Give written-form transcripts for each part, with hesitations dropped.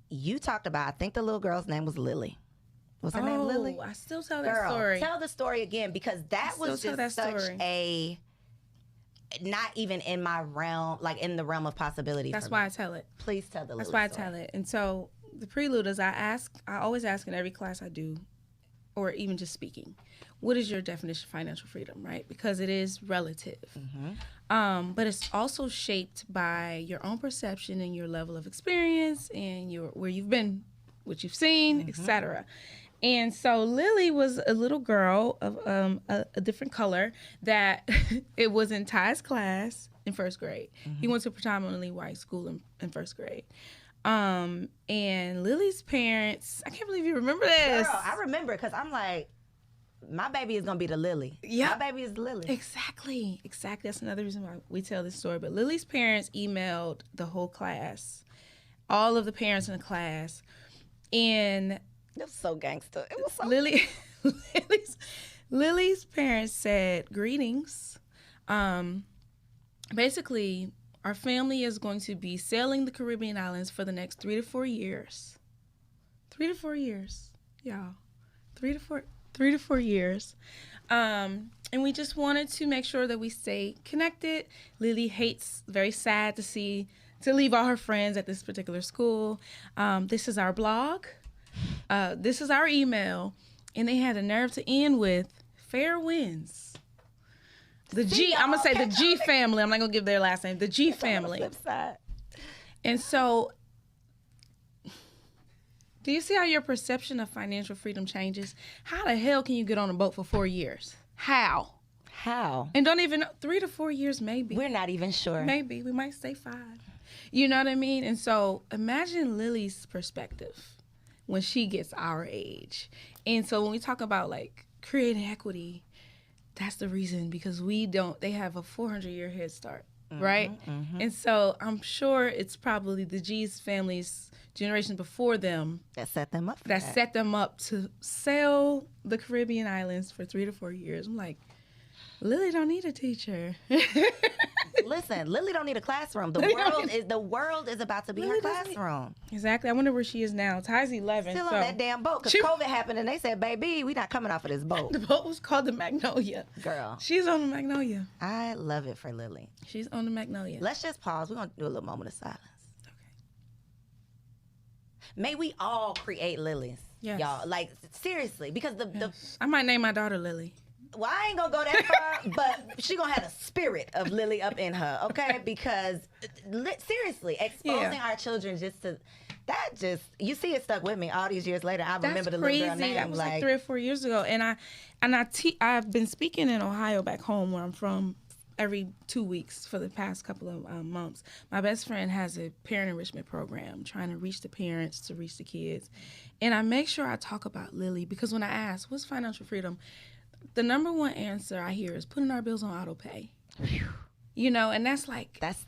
you talked about, I think the little girl's name was Lily. Was her name Lily? I still tell that Girl, story. tell the story again, because that was just such a, not even in my realm, like in the realm of possibility. That's why I tell it. Please tell the Lily That's why story. I tell it. And so the prelude is I always ask in every class I do, or even just speaking, what is your definition of financial freedom, right? Because it is relative. But it's also shaped by your own perception and your level of experience and where you've been, what you've seen, etc. And so Lily was a little girl of a different color that it was in Ty's class in first grade. He went to a predominantly white school in first grade. And Lily's parents, I can't believe you remember this. Girl, I remember, because I'm like, my baby is going to be the Lily. Yeah. My baby is Lily. Exactly. That's another reason why we tell this story. But Lily's parents emailed the whole class, all of the parents in the class, and it was so gangster. It was so Lily's parents said, greetings. Basically, our family is going to be sailing the Caribbean islands for the next 3 to 4 years. 3 to 4 years, y'all. 3 to 4 years. And we just wanted to make sure that we stay connected. Lily hates, very sad to leave all her friends at this particular school. This is our blog. This is our email. And they had the nerve to end with fair winds. I'm going to say the G family. I'm not going to give their last name. The G family. flip side. And so, do you see how your perception of financial freedom changes? How the hell can you get on a boat for 4 years? How? And don't even know, 3 to 4 years maybe. We're not even sure. Maybe. We might stay 5. You know what I mean? And so, imagine Lily's perspective when she gets our age. And so, when we talk about like creating equity, that's the reason, because they have a 400-year head start, right? And so I'm sure it's probably the G's family's generation before them that set them up set them up to sail the Caribbean islands for 3 to 4 years. I'm like, Lily don't need a teacher. Listen, Lily don't need a classroom. The world is about to be her classroom. Exactly. I wonder where she is now. Ty's 11. Still on that damn boat, because COVID happened and they said, baby, we not coming off of this boat. The boat was called the Magnolia. Girl. She's on the Magnolia. I love it for Lily. She's on the Magnolia. Let's just pause. We're going to do a little moment of silence. Okay. May we all create Lilies. Yes. Y'all. Like, seriously. Because I might name my daughter Lily. Well, I ain't gonna go that far, but she gonna have the spirit of Lily up in her, okay? Because seriously, exposing our children you see it stuck with me all these years later. I remember the little girl name. That was like 3 or 4 years ago, and I've been speaking in Ohio back home where I'm from every 2 weeks for the past couple of months. My best friend has a parent enrichment program trying to reach the parents to reach the kids, and I make sure I talk about Lily, because when I ask what's financial freedom, the number one answer I hear is putting our bills on auto pay. You know, and that's like that's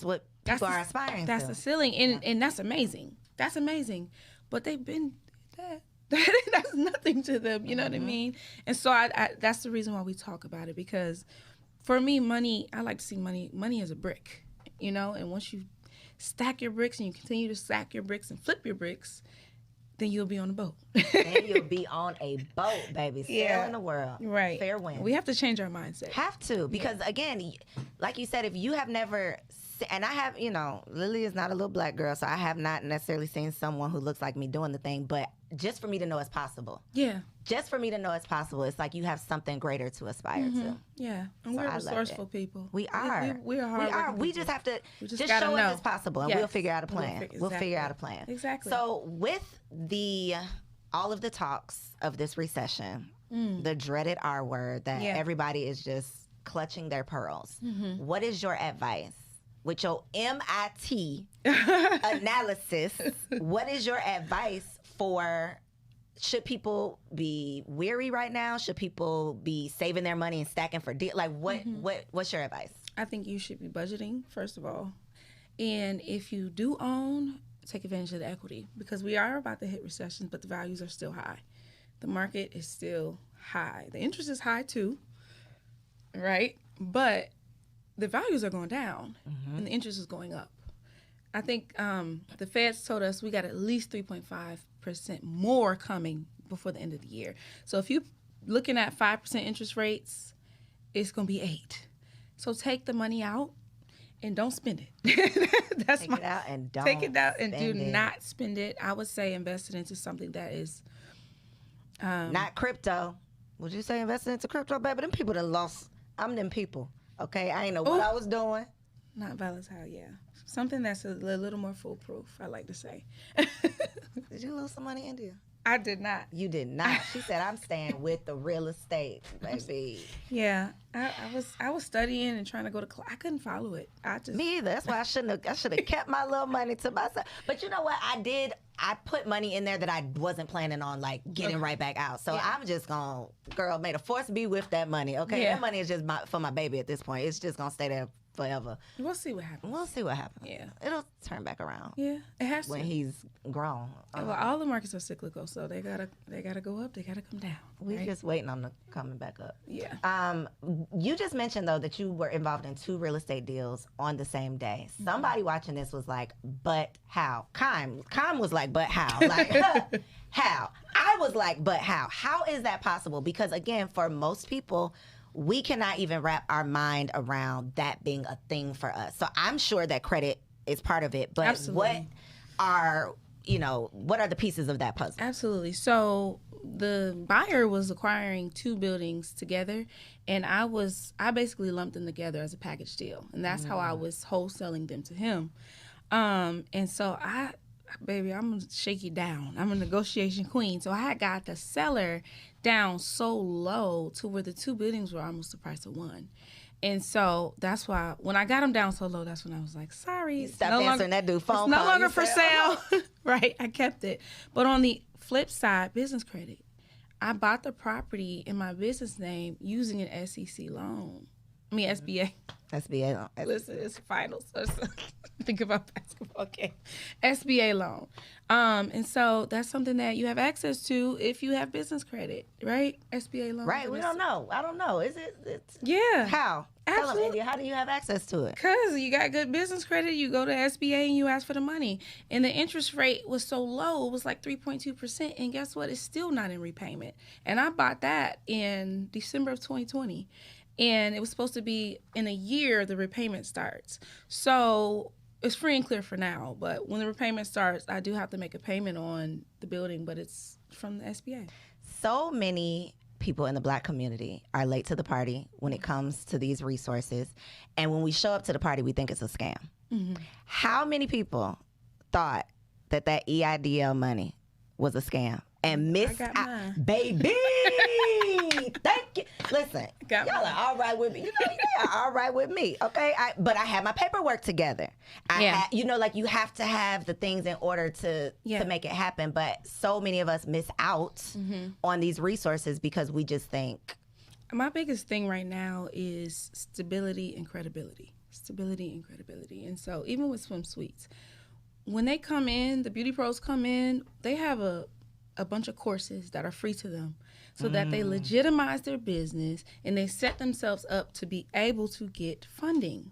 what people are aspiring to. That's the ceiling, and that's amazing. That's amazing. But they've been that's nothing to them. You know what I mean? And so I that's the reason why we talk about it, because for me, money, I like to see money as a brick. You know, and once you stack your bricks and you continue to stack your bricks and flip your bricks, then you'll be on a boat. Then you'll be on a boat, baby. Sailing the world. Right. Fair wind. We have to change our mindset. Have to. Because, again, like you said, if you have never... And I have, Lily is not a little black girl, so I have not necessarily seen someone who looks like me doing the thing. But just for me to know it's possible. Yeah. Just for me to know it's possible, it's like you have something greater to aspire to. Yeah. And so we're resourceful people. We are. We are hard. We are. We just have to just show us it's possible, and we'll figure out a plan. We'll figure out a plan. Exactly. So with all of the talks of this recession, the dreaded R word that everybody is just clutching their pearls, what is your advice? With your MIT analysis, what is your advice for, should people be weary right now? Should people be saving their money and stacking for deal? Like, what's your advice? I think you should be budgeting, first of all. And if you do own, take advantage of the equity, because we are about to hit recessions, but the values are still high. The market is still high. The interest is high too, right? But the values are going down and the interest is going up. I think the Feds told us we got at least 3.5% more coming before the end of the year. So if you're looking at 5% interest rates, it's going to be 8. So take the money out and don't spend it. Take it out and don't take it out and do spend it. not spend it. I would say invest it into something that is not crypto. Would you say invest into crypto, baby? Them people done lost. I'm them people. Okay, I ain't know what I was doing. Not volatile, yeah. Something that's a little more foolproof, I like to say. Did you lose some money, India? I did not. You did not. She said, "I'm staying with the real estate, baby." Yeah, I was studying and trying to go to class. I couldn't follow it. Me either. That's why I should have kept my little money to myself. But you know what? I put money in there that I wasn't planning on like getting right back out. So I'm just gonna, girl, may the force be with that money. Okay, that money is just for my baby at this point. It's just gonna stay there forever. We'll see what happens. We'll see what happens. Yeah, it'll turn back around. Yeah, it has when to. he's grown. Well, all the markets are cyclical, so they gotta go up. They gotta come down. We're just waiting on them coming back up. Yeah. You just mentioned though that you were involved in 2 real estate deals on the same day. Somebody watching this was like, "But how?" Kime was like, "But how?" Like, how? I was like, "But how?" How is that possible? Because again, for most people, we cannot even wrap our mind around that being a thing for us. So I'm sure that credit is part of it. But Absolutely. what are the pieces of that puzzle? Absolutely. So the buyer was acquiring 2 buildings together, and I basically lumped them together as a package deal, and that's how I was wholesaling them to him. And so baby, I'm gonna shake you down. I'm a negotiation queen. So I had got the seller down so low to where the 2 buildings were almost the price of 1. And so that's why when I got them down so low, that's when I was like, sorry. Stop answering that dude phone call. It's no longer for sale. Right. I kept it. But on the flip side, business credit. I bought the property in my business name using an SEC loan. I mean, SBA. SBA loan. Listen, it's finals. So think about basketball game. SBA loan. And so that's something that you have access to if you have business credit, right? SBA loan. Right. We don't know. I don't know. Is it? Yeah. How? Absolutely. Tell them, India, how do you have access to it? Because you got good business credit, you go to SBA and you ask for the money. And the interest rate was so low, it was like 3.2%. And guess what? It's still not in repayment. And I bought that in December of 2020. And it was supposed to be in a year the repayment starts. So it's free and clear for now. But when the repayment starts, I do have to make a payment on the building, but it's from the SBA. So many people in the Black community are late to the party when it comes to these resources. And when we show up to the party, we think it's a scam. Mm-hmm. How many people thought that EIDL money was a scam and missed out? Baby! Thank you. Listen, y'all are all right with me. You know, you are all right with me, okay? But I had my paperwork together. You have to have the things in order to make it happen. But so many of us miss out on these resources because we just think. My biggest thing right now is stability and credibility. Stability and credibility. And so even with Swim Suites, when they come in, the beauty pros come in, they have a bunch of courses that are free to them so that they legitimize their business and they set themselves up to be able to get funding.